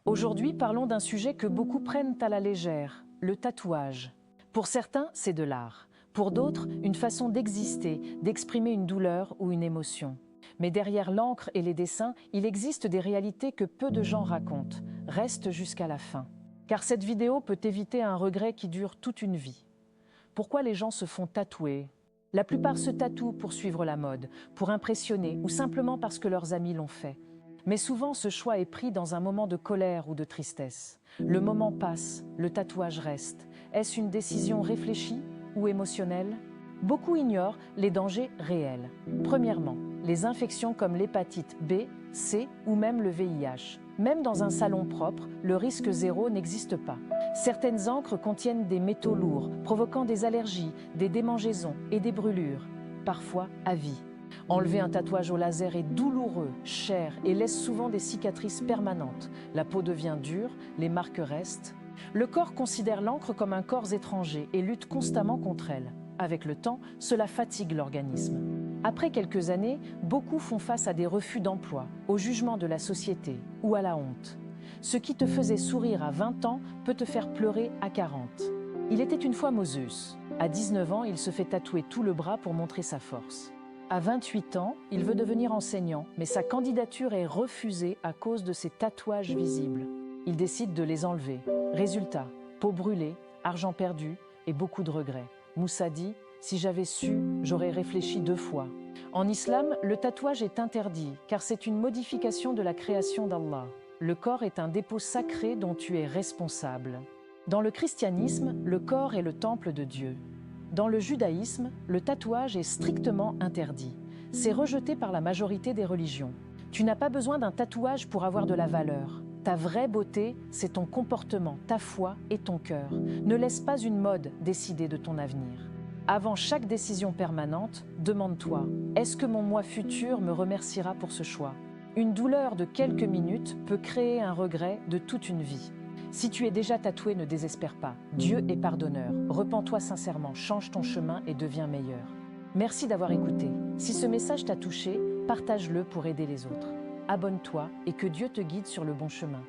Aujourd'hui, parlons d'un sujet que beaucoup prennent à la légère, le tatouage. Pour certains, c'est de l'art. Pour d'autres, une façon d'exister, d'exprimer une douleur ou une émotion. Mais derrière l'encre et les dessins, il existe des réalités que peu de gens racontent. Reste jusqu'à la fin. Car cette vidéo peut éviter un regret qui dure toute une vie. Pourquoi les gens se font tatouer? La plupart se tatouent pour suivre la mode, pour impressionner ou simplement parce que leurs amis l'ont fait. Mais souvent, ce choix est pris dans un moment de colère ou de tristesse. Le moment passe, le tatouage reste. Est-ce une décision réfléchie ou émotionnelle? Beaucoup ignorent les dangers réels. Premièrement, les infections comme l'hépatite B, C ou même le VIH. Même dans un salon propre, le risque zéro n'existe pas. Certaines encres contiennent des métaux lourds, provoquant des allergies, des démangeaisons et des brûlures, parfois à vie. Enlever un tatouage au laser est douloureux, cher et laisse souvent des cicatrices permanentes. La peau devient dure, les marques restent. Le corps considère l'encre comme un corps étranger et lutte constamment contre elle. Avec le temps, cela fatigue l'organisme. Après quelques années, beaucoup font face à des refus d'emploi, au jugement de la société ou à la honte. Ce qui te faisait sourire à 20 ans peut te faire pleurer à 40. Il était une fois Moses. À 19 ans, il se fait tatouer tout le bras pour montrer sa force. À 28 ans, il veut devenir enseignant, mais sa candidature est refusée à cause de ses tatouages visibles. Il décide de les enlever. Résultat, peau brûlée, argent perdu et beaucoup de regrets. Moussa dit « Si j'avais su, j'aurais réfléchi 2 fois ». En islam, le tatouage est interdit car c'est une modification de la création d'Allah. Le corps est un dépôt sacré dont tu es responsable. Dans le christianisme, le corps est le temple de Dieu. Dans le judaïsme, le tatouage est strictement interdit. C'est rejeté par la majorité des religions. Tu n'as pas besoin d'un tatouage pour avoir de la valeur. Ta vraie beauté, c'est ton comportement, ta foi et ton cœur. Ne laisse pas une mode décider de ton avenir. Avant chaque décision permanente, demande-toi, est-ce que mon moi futur me remerciera pour ce choix? Une douleur de quelques minutes peut créer un regret de toute une vie. Si tu es déjà tatoué, ne désespère pas. Dieu est pardonneur. Repens-toi sincèrement, change ton chemin et deviens meilleur. Merci d'avoir écouté. Si ce message t'a touché, partage-le pour aider les autres. Abonne-toi et que Dieu te guide sur le bon chemin.